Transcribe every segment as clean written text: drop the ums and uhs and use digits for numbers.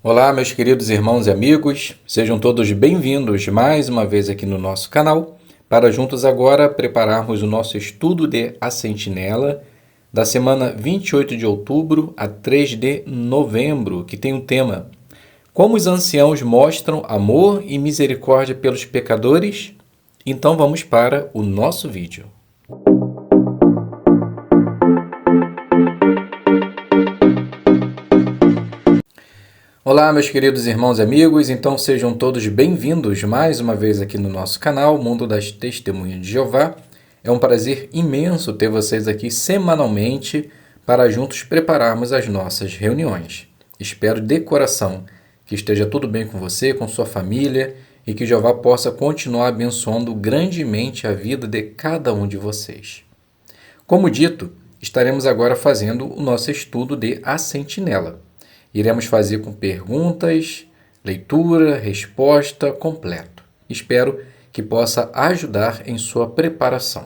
Olá, meus queridos irmãos e amigos, sejam todos bem-vindos mais uma vez aqui no nosso canal, para juntos agora prepararmos o nosso estudo de A Sentinela, da semana 28 de outubro a 3 de novembro, que tem o tema Como os anciãos mostram amor e misericórdia pelos pecadores? Então vamos para o nosso vídeo. Olá, meus queridos irmãos e amigos, então sejam todos bem-vindos mais uma vez aqui no nosso canal, Mundo das Testemunhas de Jeová. É um prazer imenso ter vocês aqui semanalmente para juntos prepararmos as nossas reuniões. Espero de coração que esteja tudo bem com você, com sua família e que Jeová possa continuar abençoando grandemente a vida de cada um de vocês. Como dito, estaremos agora fazendo o nosso estudo de A Sentinela. Iremos fazer com perguntas, leitura, resposta completo. Espero que possa ajudar em sua preparação.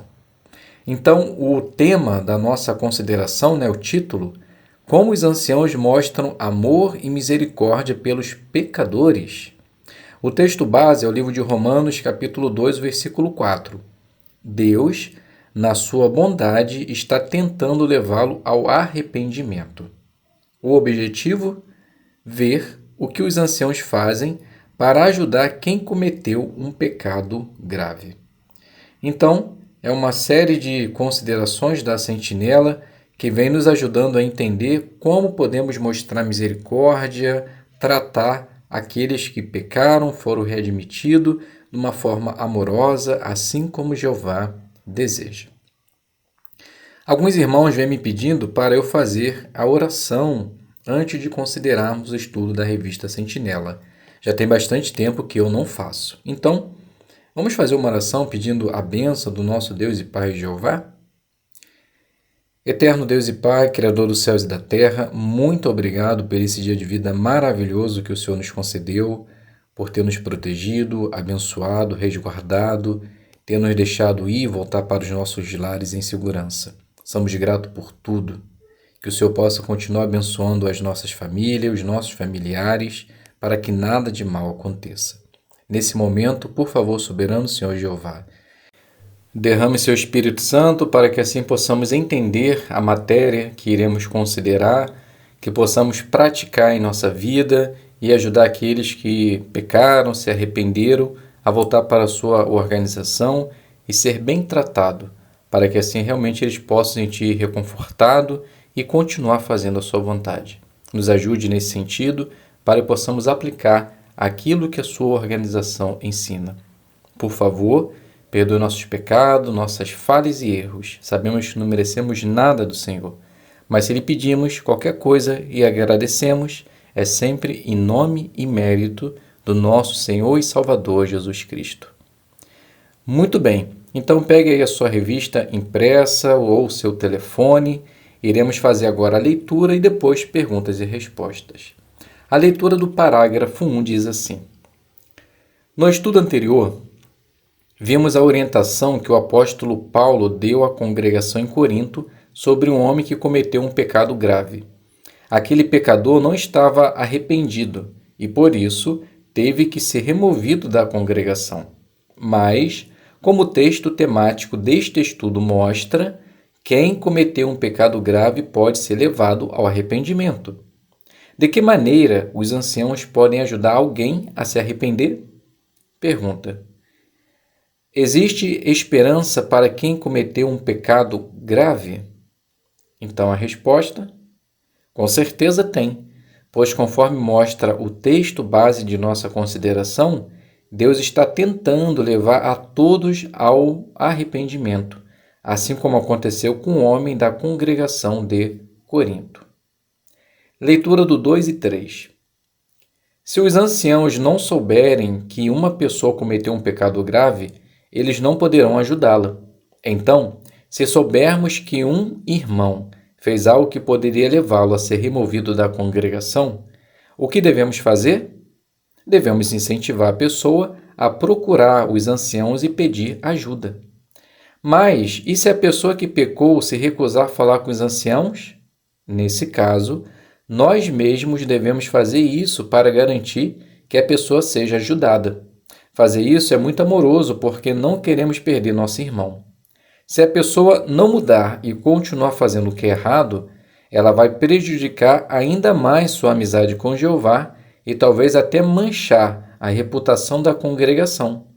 Então, o tema da nossa consideração, o título, Como os anciãos mostram amor e misericórdia pelos pecadores. O texto base é o livro de Romanos, capítulo 2, versículo 4. Deus, na sua bondade, está tentando levá-lo ao arrependimento. O objetivo? Ver o que os anciãos fazem para ajudar quem cometeu um pecado grave. Então, é uma série de considerações da Sentinela que vem nos ajudando a entender como podemos mostrar misericórdia, tratar aqueles que pecaram, foram readmitidos de uma forma amorosa, assim como Jeová deseja. Alguns irmãos vêm me pedindo para eu fazer a oração antes de considerarmos o estudo da revista Sentinela. Já tem bastante tempo que eu não faço. Então, vamos fazer uma oração pedindo a bênção do nosso Deus e Pai Jeová? Eterno Deus e Pai, Criador dos céus e da terra, muito obrigado por esse dia de vida maravilhoso que o Senhor nos concedeu, por ter nos protegido, abençoado, resguardado, ter nos deixado ir e voltar para os nossos lares em segurança. Somos gratos por tudo. Que o Senhor possa continuar abençoando as nossas famílias, os nossos familiares, para que nada de mal aconteça. Nesse momento, por favor, soberano Senhor Jeová, derrame seu Espírito Santo para que assim possamos entender a matéria que iremos considerar, que possamos praticar em nossa vida e ajudar aqueles que pecaram, se arrependeram, a voltar para a sua organização e ser bem tratado, para que assim realmente eles possam se sentir reconfortados e continuar fazendo a sua vontade. Nos ajude nesse sentido para que possamos aplicar aquilo que a sua organização ensina. Por favor, perdoe nossos pecados, nossas falhas e erros. Sabemos que não merecemos nada do Senhor, mas se lhe pedimos qualquer coisa e agradecemos, é sempre em nome e mérito do nosso Senhor e Salvador Jesus Cristo. Muito bem, então pegue aí a sua revista impressa ou o seu telefone. Iremos fazer agora a leitura e depois perguntas e respostas. A leitura do parágrafo 1 diz assim: No estudo anterior, vimos a orientação que o apóstolo Paulo deu à congregação em Corinto sobre um homem que cometeu um pecado grave. Aquele pecador não estava arrependido e, por isso, teve que ser removido da congregação. Mas, como o texto temático deste estudo mostra, quem cometeu um pecado grave pode ser levado ao arrependimento. De que maneira os anciãos podem ajudar alguém a se arrepender? Pergunta: existe esperança para quem cometeu um pecado grave? Então a resposta: com certeza tem, pois conforme mostra o texto base de nossa consideração, Deus está tentando levar a todos ao arrependimento, assim como aconteceu com o homem da congregação de Corinto. Leitura do 2 e 3. Se os anciãos não souberem que uma pessoa cometeu um pecado grave, eles não poderão ajudá-la. Então, se soubermos que um irmão fez algo que poderia levá-lo a ser removido da congregação, o que devemos fazer? Devemos incentivar a pessoa a procurar os anciãos e pedir ajuda. Mas, e se a pessoa que pecou se recusar a falar com os anciãos? Nesse caso, Nós mesmos devemos fazer isso para garantir que a pessoa seja ajudada. Fazer isso é muito amoroso porque não queremos perder nosso irmão. Se a pessoa não mudar e continuar fazendo o que é errado, ela vai prejudicar ainda mais sua amizade com Jeová e talvez até manchar a reputação da congregação.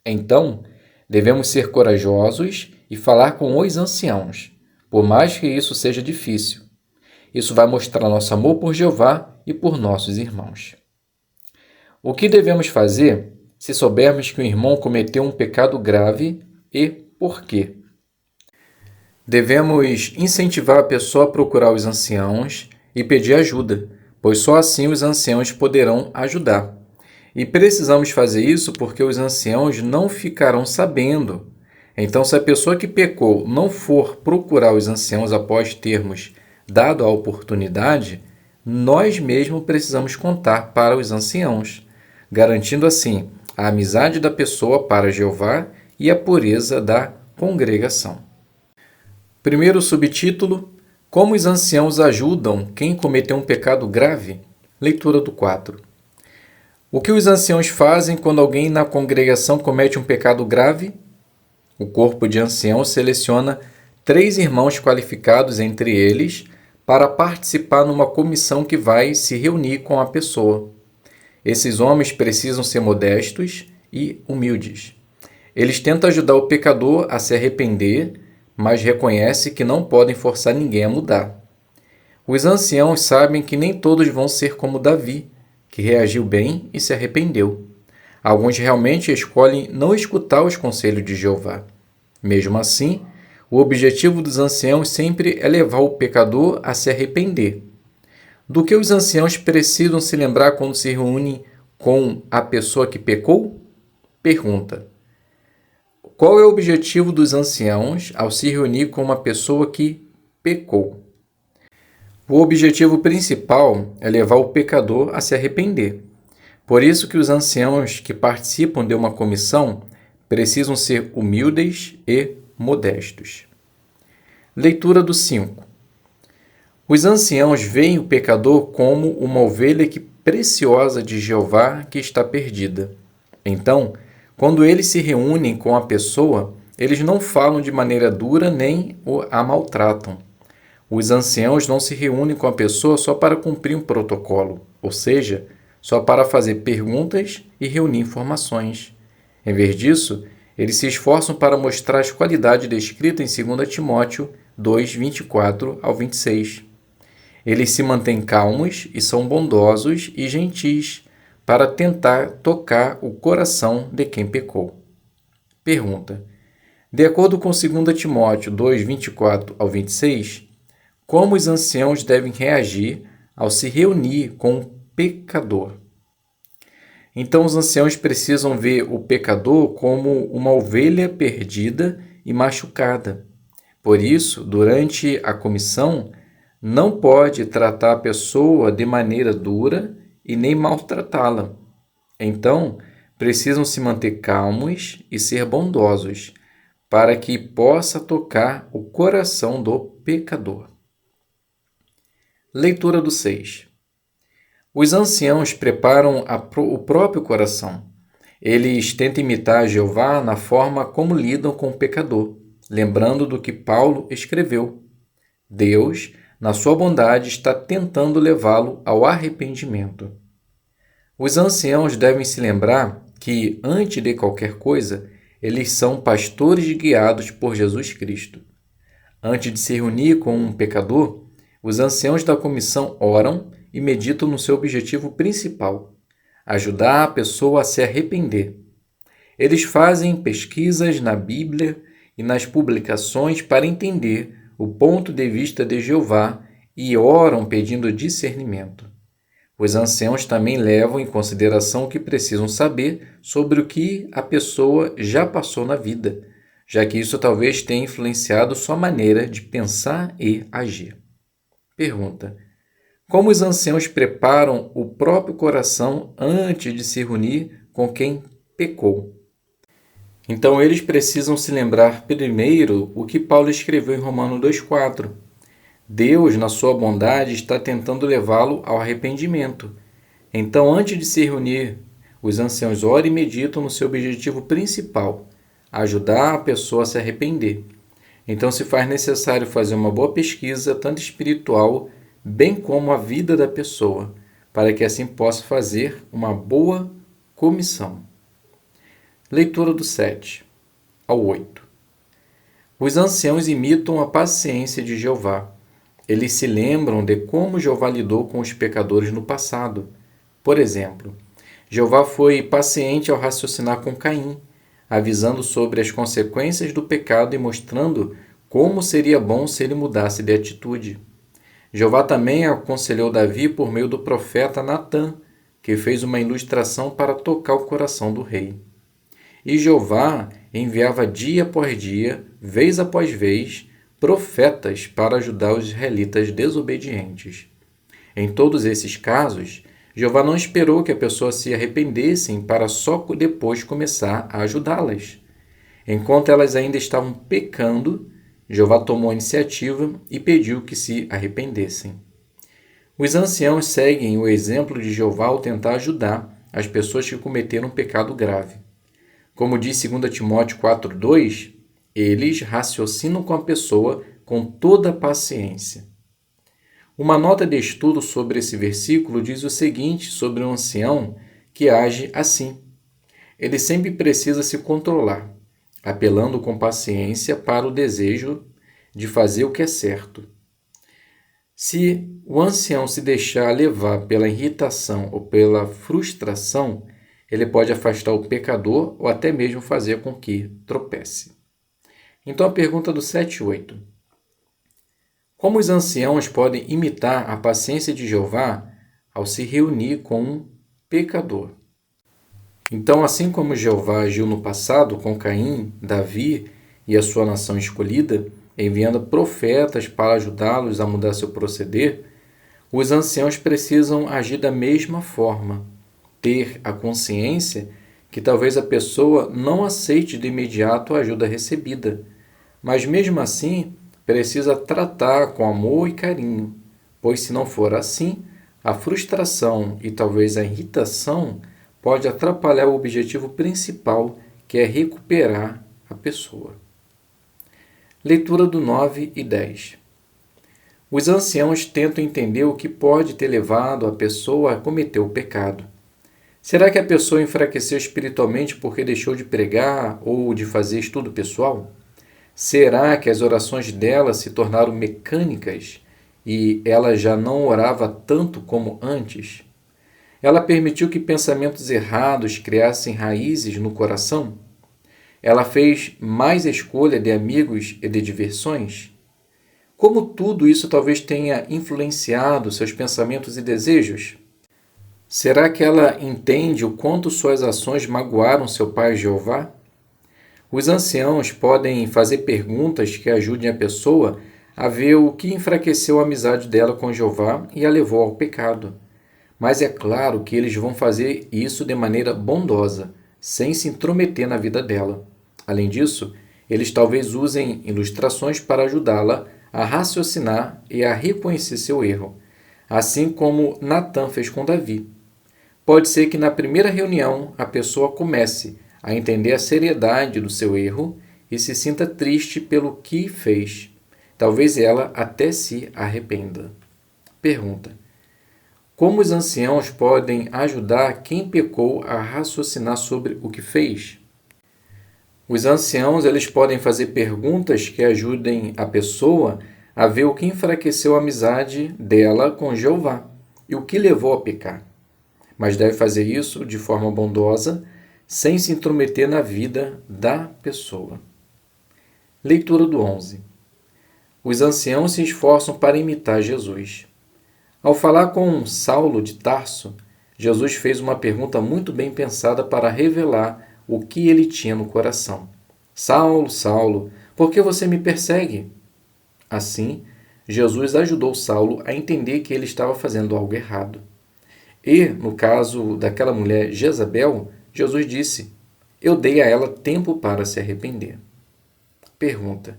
Então, devemos ser corajosos e falar com os anciãos, por mais que isso seja difícil. Isso vai mostrar nosso amor por Jeová e por nossos irmãos. O que devemos fazer se soubermos que o irmão cometeu um pecado grave e por quê? Devemos incentivar a pessoa a procurar os anciãos e pedir ajuda, pois só assim os anciãos poderão ajudar. E precisamos fazer isso porque os anciãos não ficarão sabendo. Então, se a pessoa que pecou não for procurar os anciãos após termos dado a oportunidade, nós mesmos precisamos contar para os anciãos, garantindo assim a amizade da pessoa para Jeová e a pureza da congregação. Primeiro subtítulo: Como os anciãos ajudam quem cometeu um pecado grave? Leitura do 4. O que os anciãos fazem quando alguém na congregação comete um pecado grave? O corpo de anciãos seleciona 3 irmãos qualificados entre eles para participar numa comissão que vai se reunir com a pessoa. Esses homens precisam ser modestos e humildes. Eles tentam ajudar o pecador a se arrepender, mas reconhecem que não podem forçar ninguém a mudar. Os anciãos sabem que nem todos vão ser como Davi, que reagiu bem e se arrependeu. Alguns realmente escolhem não escutar os conselhos de Jeová. Mesmo assim, o objetivo dos anciãos sempre é levar o pecador a se arrepender. Do que os anciãos precisam se lembrar quando se reúnem com a pessoa que pecou? Pergunta: qual é o objetivo dos anciãos ao se reunir com uma pessoa que pecou? O objetivo principal é levar o pecador a se arrepender. Por isso que os anciãos que participam de uma comissão precisam ser humildes e modestos. Leitura do 5. Os anciãos veem o pecador como uma ovelha preciosa de Jeová que está perdida. Então, quando eles se reúnem com a pessoa, eles não falam de maneira dura nem a maltratam. Os anciãos não se reúnem com a pessoa só para cumprir um protocolo, ou seja, só para fazer perguntas e reunir informações. Em vez disso, eles se esforçam para mostrar as qualidades descritas em 2 Timóteo 2, 24 ao 26. Eles se mantêm calmos e são bondosos e gentis para tentar tocar o coração de quem pecou. Pergunta: de acordo com 2 Timóteo 2, 24 ao 26, como os anciãos devem reagir ao se reunir com um pecador? Então, os anciãos precisam ver o pecador como uma ovelha perdida e machucada. Por isso, durante a comissão, não pode tratar a pessoa de maneira dura e nem maltratá-la. Então, precisam se manter calmos e ser bondosos, para que possa tocar o coração do pecador. Leitura do 6. Os anciãos preparam o próprio coração. Eles tentam imitar Jeová na forma como lidam com o pecador, lembrando do que Paulo escreveu. Deus, na sua bondade, está tentando levá-lo ao arrependimento. Os anciãos devem se lembrar que, antes de qualquer coisa, eles são pastores guiados por Jesus Cristo. Antes de se reunir com um pecador, os anciãos da comissão oram e meditam no seu objetivo principal: ajudar a pessoa a se arrepender. Eles fazem pesquisas na Bíblia e nas publicações para entender o ponto de vista de Jeová e oram pedindo discernimento. Os anciãos também levam em consideração o que precisam saber sobre o que a pessoa já passou na vida, já que isso talvez tenha influenciado sua maneira de pensar e agir. Pergunta: como os anciãos preparam o próprio coração antes de se reunir com quem pecou? Então, eles precisam se lembrar primeiro o que Paulo escreveu em Romanos 2,4. Deus, na sua bondade, está tentando levá-lo ao arrependimento. Então, antes de se reunir, os anciãos oram e meditam no seu objetivo principal, ajudar a pessoa a se arrepender. Então, se faz necessário fazer uma boa pesquisa, tanto espiritual, bem como a vida da pessoa, para que assim possa fazer uma boa comissão. Leitura do 7 ao 8. Os anciãos imitam a paciência de Jeová. Eles se lembram de como Jeová lidou com os pecadores no passado. Por exemplo, Jeová foi paciente ao raciocinar com Caim, avisando sobre as consequências do pecado e mostrando como seria bom se ele mudasse de atitude. Jeová também aconselhou Davi por meio do profeta Natã, que fez uma ilustração para tocar o coração do rei. E Jeová enviava dia após dia, vez após vez, profetas para ajudar os israelitas desobedientes. Em todos esses casos, Jeová não esperou que a pessoa se arrependessem para só depois começar a ajudá-las. Enquanto elas ainda estavam pecando, Jeová tomou a iniciativa e pediu que se arrependessem. Os anciãos seguem o exemplo de Jeová ao tentar ajudar as pessoas que cometeram um pecado grave. Como diz 2 Timóteo 4,2, eles raciocinam com a pessoa com toda a paciência. Uma nota de estudo sobre esse versículo diz o seguinte sobre um ancião que age assim. Ele sempre precisa se controlar, apelando com paciência para o desejo de fazer o que é certo. Se o ancião se deixar levar pela irritação ou pela frustração, ele pode afastar o pecador ou até mesmo fazer com que tropece. Então a pergunta do 7 e 8. Como os anciãos podem imitar a paciência de Jeová ao se reunir com um pecador? Então, assim como Jeová agiu no passado com Caim, Davi e a sua nação escolhida, enviando profetas para ajudá-los a mudar seu proceder, os anciãos precisam agir da mesma forma, ter a consciência que talvez a pessoa não aceite de imediato a ajuda recebida, mas mesmo assim precisa tratar com amor e carinho, pois se não for assim, a frustração e talvez a irritação pode atrapalhar o objetivo principal, que é recuperar a pessoa. Leitura do 9 e 10. Os anciãos tentam entender o que pode ter levado a pessoa a cometer o pecado. Será que a pessoa enfraqueceu espiritualmente porque deixou de pregar ou de fazer estudo pessoal? Será que as orações dela se tornaram mecânicas e ela já não orava tanto como antes? Ela permitiu que pensamentos errados criassem raízes no coração? Ela fez mais escolha de amigos e de diversões? Como tudo isso talvez tenha influenciado seus pensamentos e desejos? Será que ela entende o quanto suas ações magoaram seu pai Jeová? Os anciãos podem fazer perguntas que ajudem a pessoa a ver o que enfraqueceu a amizade dela com Jeová e a levou ao pecado. Mas é claro que eles vão fazer isso de maneira bondosa, sem se intrometer na vida dela. Além disso, eles talvez usem ilustrações para ajudá-la a raciocinar e a reconhecer seu erro, assim como Natã fez com Davi. Pode ser que na primeira reunião a pessoa comece a entender a seriedade do seu erro e se sinta triste pelo que fez. Talvez ela até se arrependa. Pergunta: como os anciãos podem ajudar quem pecou a raciocinar sobre o que fez? Os anciãos eles podem fazer perguntas que ajudem a pessoa a ver o que enfraqueceu a amizade dela com Jeová e o que levou a pecar. Mas deve fazer isso de forma bondosa, sem se intrometer na vida da pessoa. Leitura do 11. Os anciãos se esforçam para imitar Jesus. Ao falar com Saulo de Tarso, Jesus fez uma pergunta muito bem pensada para revelar o que ele tinha no coração. Saulo, Saulo, por que você me persegue? Assim, Jesus ajudou Saulo a entender que ele estava fazendo algo errado. E, no caso daquela mulher Jezabel, Jesus disse: eu dei a ela tempo para se arrepender. Pergunta: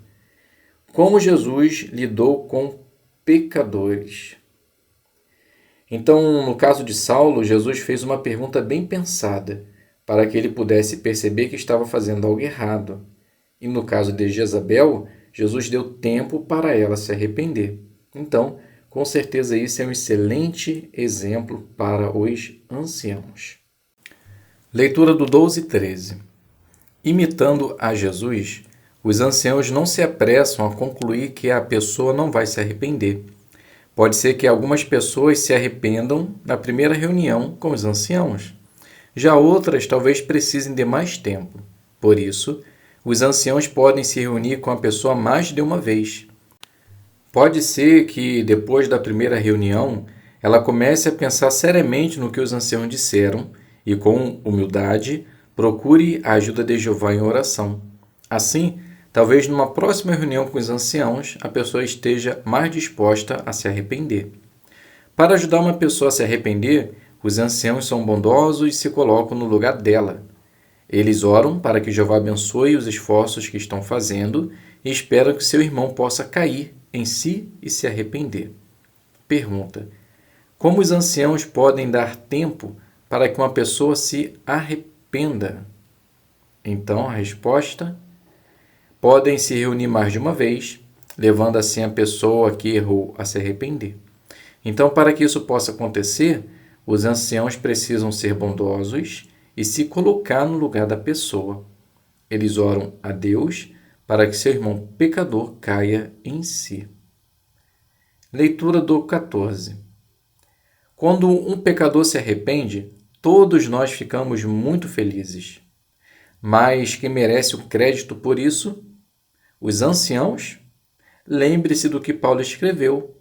como Jesus lidou com pecadores. Então, no caso de Saulo, Jesus fez uma pergunta bem pensada, para que ele pudesse perceber que estava fazendo algo errado. E no caso de Jezabel, Jesus deu tempo para ela se arrepender. Então, com certeza isso é um excelente exemplo para os anciãos. Leitura do 12 e 13. Imitando a Jesus, os anciãos não se apressam a concluir que a pessoa não vai se arrepender. Pode ser que algumas pessoas se arrependam na primeira reunião com os anciãos. Já outras talvez precisem de mais tempo. Por isso, os anciãos podem se reunir com a pessoa mais de uma vez. Pode ser que, depois da primeira reunião, ela comece a pensar seriamente no que os anciãos disseram e, com humildade, procure a ajuda de Jeová em oração. Assim, talvez numa próxima reunião com os anciãos, a pessoa esteja mais disposta a se arrepender. Para ajudar uma pessoa a se arrepender, os anciãos são bondosos e se colocam no lugar dela. Eles oram para que Jeová abençoe os esforços que estão fazendo e esperam que seu irmão possa cair em si e se arrepender. Pergunta: como os anciãos podem dar tempo para que uma pessoa se arrependa? Então, a resposta: podem se reunir mais de uma vez, levando assim a pessoa que errou a se arrepender. Então, para que isso possa acontecer, os anciãos precisam ser bondosos e se colocar no lugar da pessoa. Eles oram a Deus para que seu irmão pecador caia em si. Leitura do 14. Quando um pecador se arrepende, todos nós ficamos muito felizes. Mas quem merece o crédito por isso? Os anciãos? Lembre-se do que Paulo escreveu.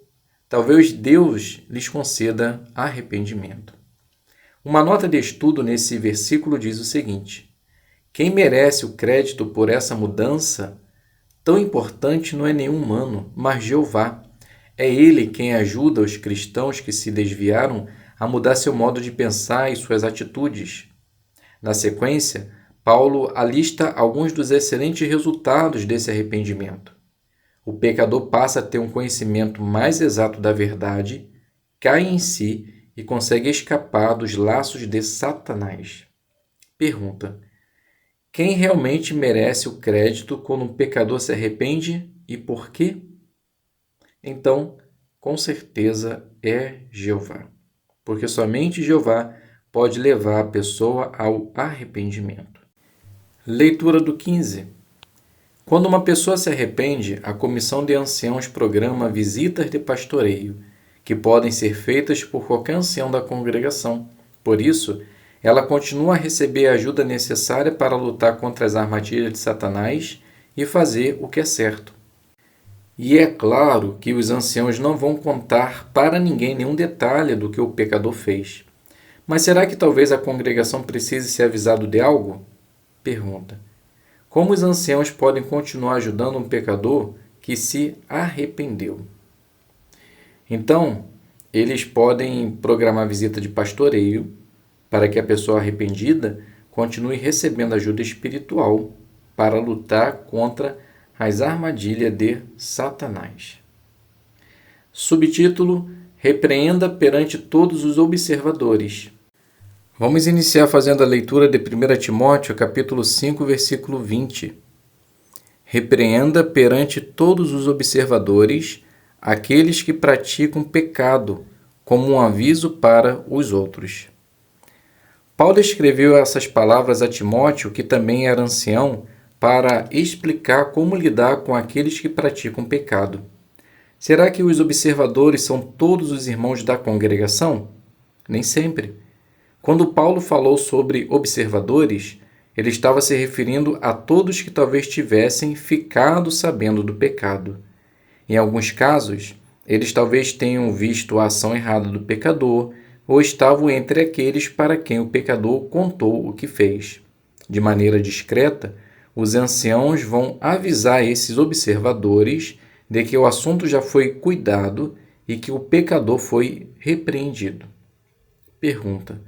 Talvez Deus lhes conceda arrependimento. Uma nota de estudo nesse versículo diz o seguinte: quem merece o crédito por essa mudança tão importante não é nenhum humano, mas Jeová. É Ele quem ajuda os cristãos que se desviaram a mudar seu modo de pensar e suas atitudes. Na sequência, Paulo alista alguns dos excelentes resultados desse arrependimento. O pecador passa a ter um conhecimento mais exato da verdade, cai em si e consegue escapar dos laços de Satanás. Pergunta: quem realmente merece o crédito quando um pecador se arrepende e por quê? Então, com certeza é Jeová, porque somente Jeová pode levar a pessoa ao arrependimento. Leitura do 15. Quando uma pessoa se arrepende, a comissão de anciãos programa visitas de pastoreio, que podem ser feitas por qualquer ancião da congregação. Por isso, ela continua a receber a ajuda necessária para lutar contra as armadilhas de Satanás e fazer o que é certo. E é claro que os anciãos não vão contar para ninguém nenhum detalhe do que o pecador fez. Mas será que talvez a congregação precise ser avisado de algo? Pergunta: como os anciãos podem continuar ajudando um pecador que se arrependeu? Então, eles podem programar visita de pastoreio para que a pessoa arrependida continue recebendo ajuda espiritual para lutar contra as armadilhas de Satanás. Subtítulo: repreenda perante todos os observadores. Vamos iniciar fazendo a leitura de 1 Timóteo, capítulo 5, versículo 20. Repreenda perante todos os observadores aqueles que praticam pecado, como um aviso para os outros. Paulo escreveu essas palavras a Timóteo, que também era ancião, para explicar como lidar com aqueles que praticam pecado. Será que os observadores são todos os irmãos da congregação? Nem sempre. Quando Paulo falou sobre observadores, ele estava se referindo a todos que talvez tivessem ficado sabendo do pecado. Em alguns casos, eles talvez tenham visto a ação errada do pecador ou estavam entre aqueles para quem o pecador contou o que fez. De maneira discreta, os anciãos vão avisar esses observadores de que o assunto já foi cuidado e que o pecador foi repreendido. Pergunta: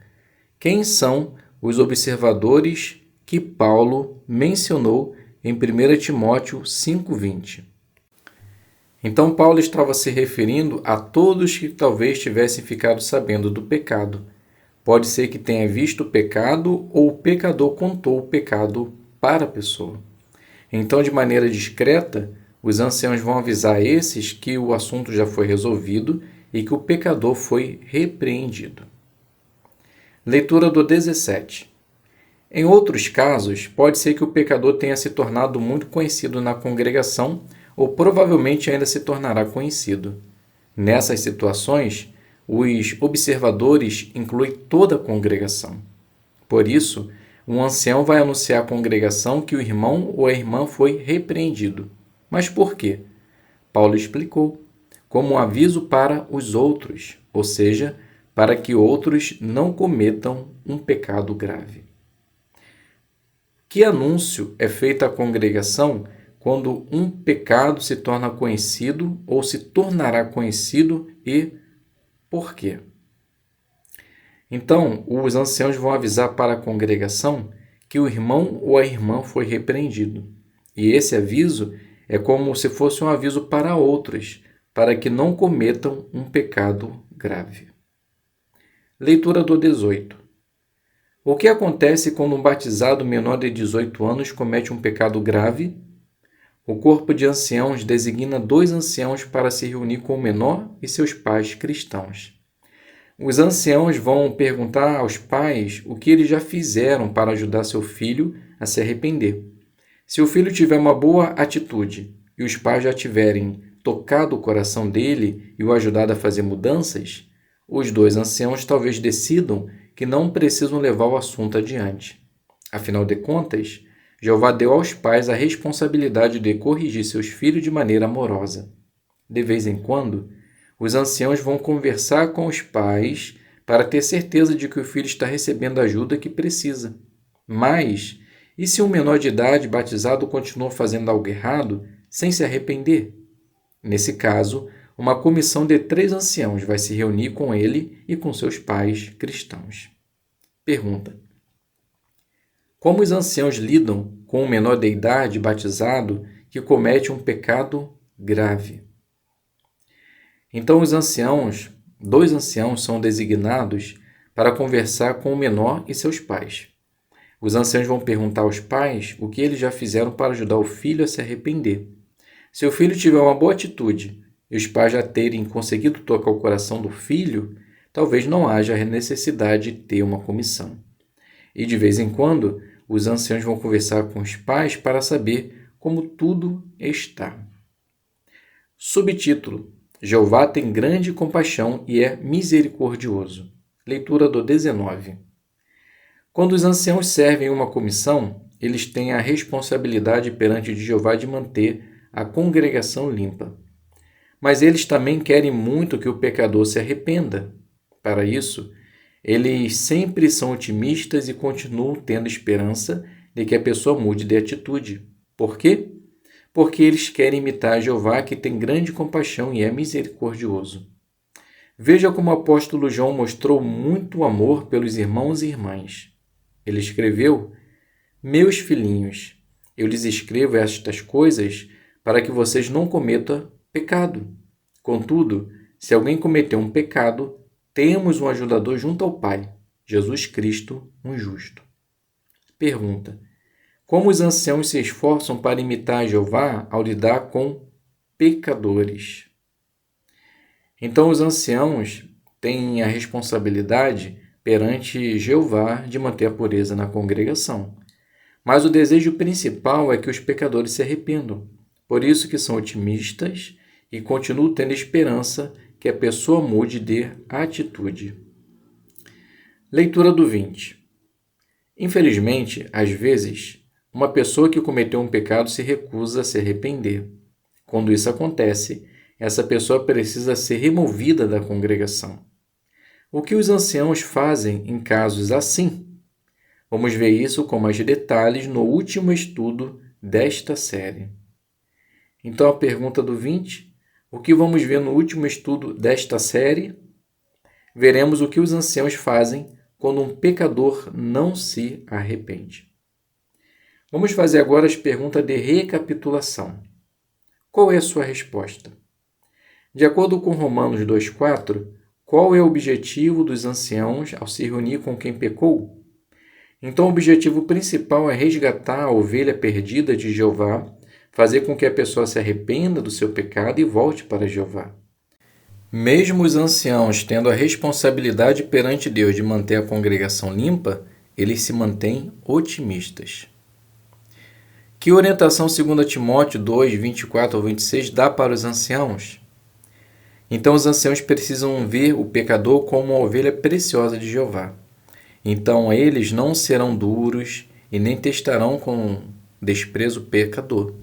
quem são os observadores que Paulo mencionou em 1 Timóteo 5,20? Então Paulo estava se referindo a todos que talvez tivessem ficado sabendo do pecado. Pode ser que tenha visto o pecado ou o pecador contou o pecado para a pessoa. Então, de maneira discreta, os anciãos vão avisar esses que o assunto já foi resolvido e que o pecador foi repreendido. Leitura do 17. Em outros casos, pode ser que o pecador tenha se tornado muito conhecido na congregação ou provavelmente ainda se tornará conhecido. Nessas situações, os observadores incluem toda a congregação. Por isso, um ancião vai anunciar à congregação que o irmão ou a irmã foi repreendido. Mas por quê? Paulo explicou, como um aviso para os outros, ou seja, para que outros não cometam um pecado grave. Que anúncio é feito à congregação quando um pecado se torna conhecido ou se tornará conhecido e por quê? Então, os anciãos vão avisar para a congregação que o irmão ou a irmã foi repreendido. E esse aviso é como se fosse um aviso para outros, para que não cometam um pecado grave. Leitura do 18. O que acontece quando um batizado menor de 18 anos comete um pecado grave? O corpo de anciãos designa 2 anciãos para se reunir com o menor e seus pais cristãos. Os anciãos vão perguntar aos pais o que eles já fizeram para ajudar seu filho a se arrepender. Se o filho tiver uma boa atitude e os pais já tiverem tocado o coração dele e o ajudado a fazer mudanças, os 2 anciãos talvez decidam que não precisam levar o assunto adiante. Afinal de contas, Jeová deu aos pais a responsabilidade de corrigir seus filhos de maneira amorosa. De vez em quando, os anciãos vão conversar com os pais para ter certeza de que o filho está recebendo a ajuda que precisa. Mas, e se um menor de idade batizado continua fazendo algo errado sem se arrepender? Nesse caso, uma comissão de 3 anciãos vai se reunir com ele e com seus pais cristãos. Pergunta: como os anciãos lidam com um menor de idade batizado que comete um pecado grave? Então os anciãos, 2 anciãos são designados para conversar com o menor e seus pais. Os anciãos vão perguntar aos pais o que eles já fizeram para ajudar o filho a se arrepender. Se o filho tiver uma boa atitude e os pais já terem conseguido tocar o coração do filho, talvez não haja necessidade de ter uma comissão. E de vez em quando, os anciãos vão conversar com os pais para saber como tudo está. Subtítulo: Jeová tem grande compaixão e é misericordioso. Leitura do 19. Quando os anciãos servem uma comissão, eles têm a responsabilidade perante Jeová de manter a congregação limpa. Mas eles também querem muito que o pecador se arrependa. Para isso, eles sempre são otimistas e continuam tendo esperança de que a pessoa mude de atitude. Por quê? Porque eles querem imitar Jeová, que tem grande compaixão e é misericordioso. Veja como o apóstolo João mostrou muito amor pelos irmãos e irmãs. Ele escreveu: meus filhinhos, eu lhes escrevo estas coisas para que vocês não cometam pecado. Contudo, se alguém cometeu um pecado, temos um ajudador junto ao Pai, Jesus Cristo, um justo. Pergunta: como os anciãos se esforçam para imitar Jeová ao lidar com pecadores? Então, os anciãos têm a responsabilidade perante Jeová de manter a pureza na congregação. Mas o desejo principal é que os pecadores se arrependam. Por isso que são otimistas e continuam tendo esperança que a pessoa mude de atitude. Leitura do 20. Infelizmente, às vezes, uma pessoa que cometeu um pecado se recusa a se arrepender. Quando isso acontece, essa pessoa precisa ser removida da congregação. O que os anciãos fazem em casos assim? Vamos ver isso com mais detalhes no último estudo desta série. Então, a pergunta do 20, o que vamos ver no último estudo desta série? Veremos o que os anciãos fazem quando um pecador não se arrepende. Vamos fazer agora as perguntas de recapitulação. Qual é a sua resposta? De acordo com Romanos 2,4, qual é o objetivo dos anciãos ao se reunir com quem pecou? Então, o objetivo principal é resgatar a ovelha perdida de Jeová, fazer com que a pessoa se arrependa do seu pecado e volte para Jeová. Mesmo os anciãos tendo a responsabilidade perante Deus de manter a congregação limpa, eles se mantêm otimistas. Que orientação 2 Timóteo 2, 24 ao 26 dá para os anciãos? Então os anciãos precisam ver o pecador como uma ovelha preciosa de Jeová. Então eles não serão duros e nem testarão com desprezo o pecador,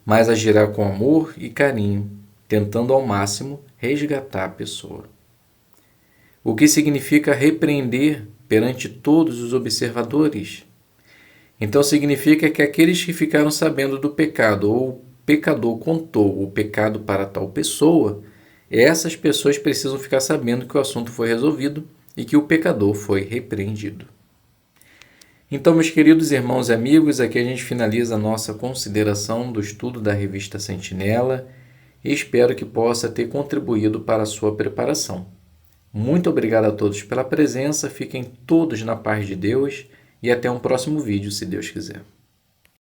mas agirá com amor e carinho, tentando ao máximo resgatar a pessoa. O que significa repreender perante todos os observadores? Então significa que aqueles que ficaram sabendo do pecado ou o pecador contou o pecado para tal pessoa, essas pessoas precisam ficar sabendo que o assunto foi resolvido e que o pecador foi repreendido. Então, meus queridos irmãos e amigos, aqui a gente finaliza a nossa consideração do estudo da revista Sentinela e espero que possa ter contribuído para a sua preparação. Muito obrigado a todos pela presença, fiquem todos na paz de Deus e até um próximo vídeo, se Deus quiser.